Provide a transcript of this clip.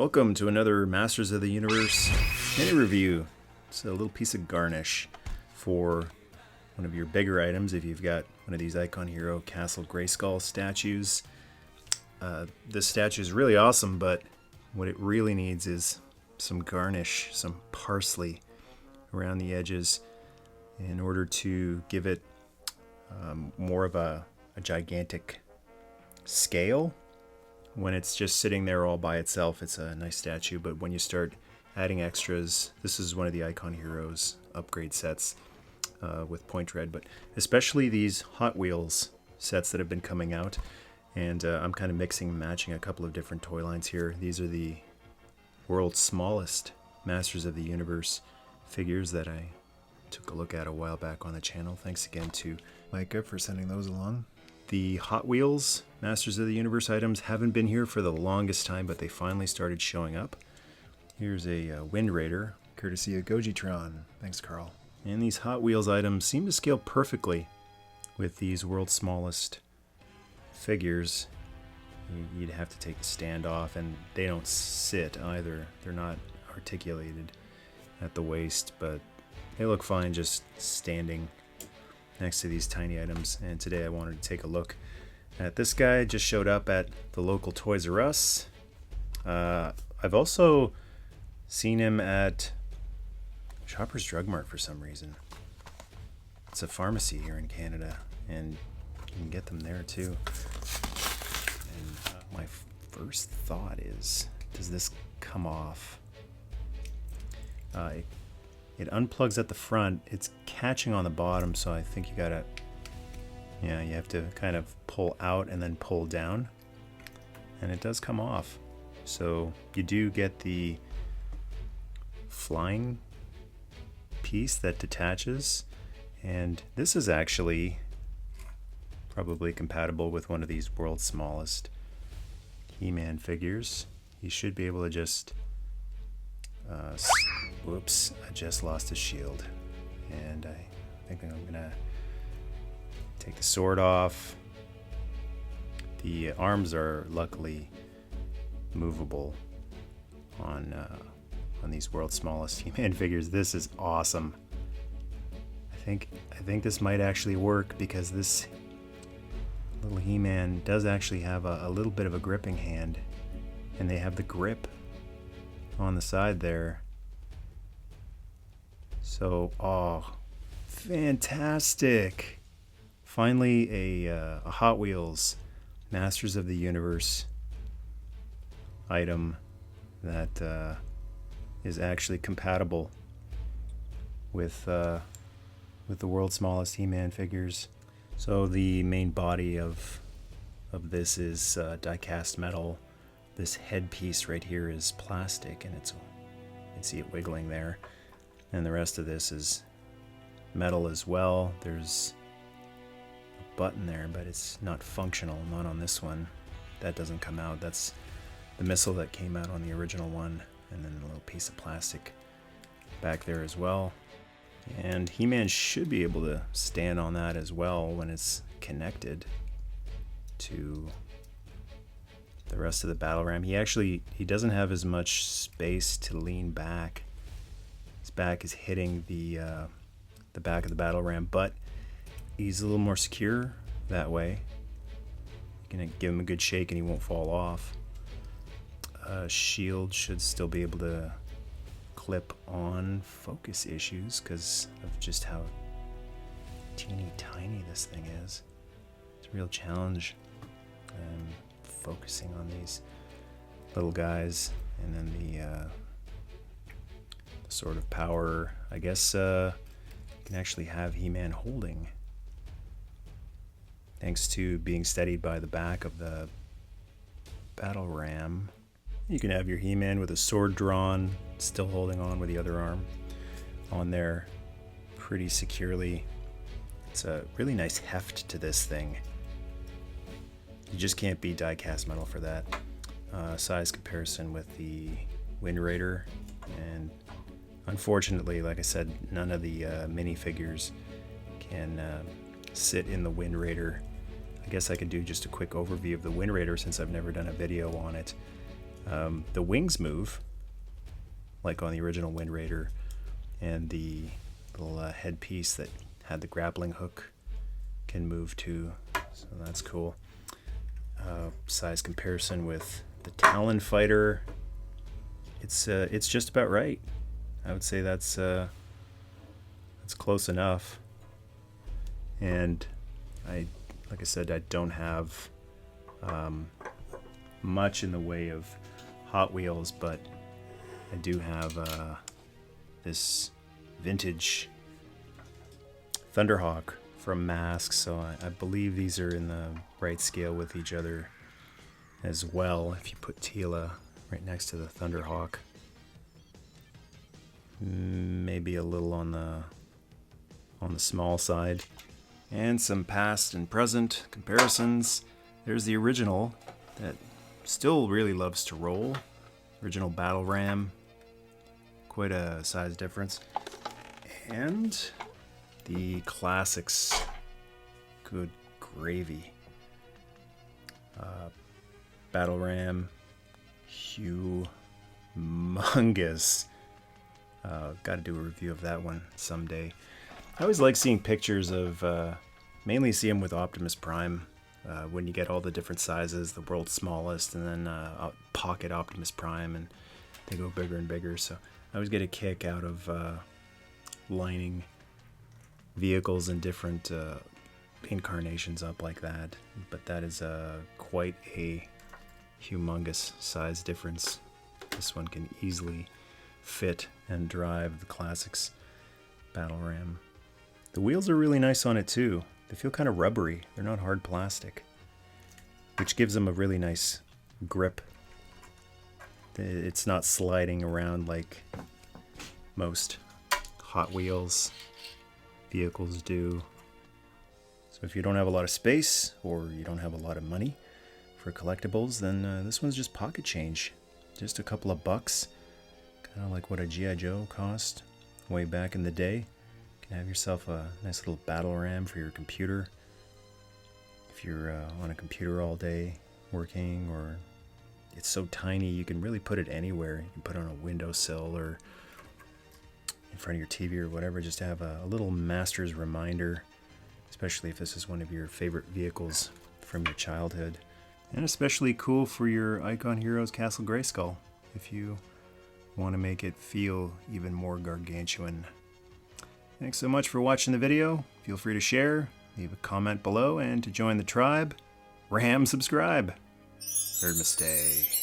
Welcome to another Masters of the Universe mini review. It's a little piece of garnish for one of your bigger items if you've got one of these Icon Heroes Castle Grayskull statues. This statue is really awesome, but what it really needs is some garnish, some parsley around the edges in order to give it more of a gigantic scale. When it's just sitting there all by itself, it's a nice statue, but when you start adding extras, this is one of the Icon Heroes upgrade sets with point red, but especially these Hot Wheels sets that have been coming out, and I'm kind of mixing and matching a couple of different toy lines here. These are the world's smallest Masters of the Universe figures that I took a look at a while back on the channel. Thanks again to Micah for sending those along. The Hot Wheels Masters of the Universe items haven't been here for the longest time, but they finally started showing up. Here's a Wind Raider, courtesy of Gojitron. Thanks, Carl. And these Hot Wheels items seem to scale perfectly with these world's smallest figures. You'd have to take the stand off, and they don't sit either. They're not articulated at the waist, but they look fine just standing next to these tiny items. And today I wanted to take a look at this guy. Just showed up at the local Toys R Us. I've also seen him at Shoppers Drug Mart for some reason. It's a pharmacy here in Canada, and you can get them there too. And my first thought is, does this come off? It unplugs at the front. It's catching on the bottom, so I think you gotta, you have to kind of pull out and then pull down, and it does come off. So you do get the flying piece that detaches, and this is actually probably compatible with one of these world's smallest He-Man figures. You should be able to just whoops, I just lost his shield, and I think I'm gonna take the sword off. The arms are luckily movable on these world's smallest He-Man figures. This is awesome. I think this might actually work, because this little He-Man does actually have a little bit of a gripping hand, and they have the grip on the side there. So, oh, fantastic! Finally, a Hot Wheels Masters of the Universe item that is actually compatible with the world's smallest He-Man figures. So the main body of this is die-cast metal. This headpiece right here is plastic, and you can see it wiggling there. And the rest of this is metal as well. There's a button there, but it's not functional, not on this one. That doesn't come out. That's the missile that came out on the original one, and then a little piece of plastic back there as well. And He-Man should be able to stand on that as well when it's connected to the rest of the battle ram. He doesn't have as much space to lean back. His back is hitting the back of the battle ram, but he's a little more secure that way. You're gonna give him a good shake and he won't fall off. Shield should still be able to clip on. Focus issues because of just how teeny tiny this thing is. It's a real challenge focusing on these little guys. And then the Sword of Power, I guess you can actually have He-Man holding, thanks to being steadied by the back of the battle ram. You can have your He-Man with a sword drawn, still holding on with the other arm on there pretty securely. It's a really nice heft to this thing. You just can't beat die-cast metal for that. Size comparison with the Wind Raider, and unfortunately, like I said, none of the minifigures can sit in the Wind Raider. I guess I could do just a quick overview of the Wind Raider since I've never done a video on it. The wings move, like on the original Wind Raider, and the little headpiece that had the grappling hook can move too, so that's cool. Size comparison with the Talon Fighter, it's just about right. I would say that's close enough. And like I said, I don't have much in the way of Hot Wheels, but I do have this vintage Thunderhawk from Mask, so I believe these are in the right scale with each other as well. If you put Tila right next to the Thunderhawk, maybe a little on the small side. And some past and present comparisons. There's the original that still really loves to roll. Original Battle Ram, quite a size difference. And the classics, good gravy. Battle Ram, humongous. Got to do a review of that one someday. I always like seeing pictures of, mainly see them with Optimus Prime, when you get all the different sizes, the world's smallest, and then Pocket Optimus Prime, and they go bigger and bigger. So I always get a kick out of lining vehicles in different incarnations up like that. But that is quite a humongous size difference. This one can easily fit and drive the classics Battle Ram. The wheels are really nice on it too. They feel kind of rubbery. They're not hard plastic, which gives them a really nice grip. It's not sliding around like most Hot Wheels vehicles do. So if you don't have a lot of space or you don't have a lot of money for collectibles, then this one's just pocket change. Just a couple of bucks. Kind of like what a G.I. Joe cost way back in the day. Have yourself a nice little battle ram for your computer. If you're on a computer all day working, or it's so tiny you can really put it anywhere. You can put it on a windowsill or in front of your TV or whatever, just to have a little master's reminder, especially if this is one of your favorite vehicles from your childhood. And especially cool for your Icon Heroes Castle Grayskull, if you want to make it feel even more gargantuan. Thanks so much for watching the video. Feel free to share, leave a comment below, and to join the tribe, ram subscribe. Nerdmas Day.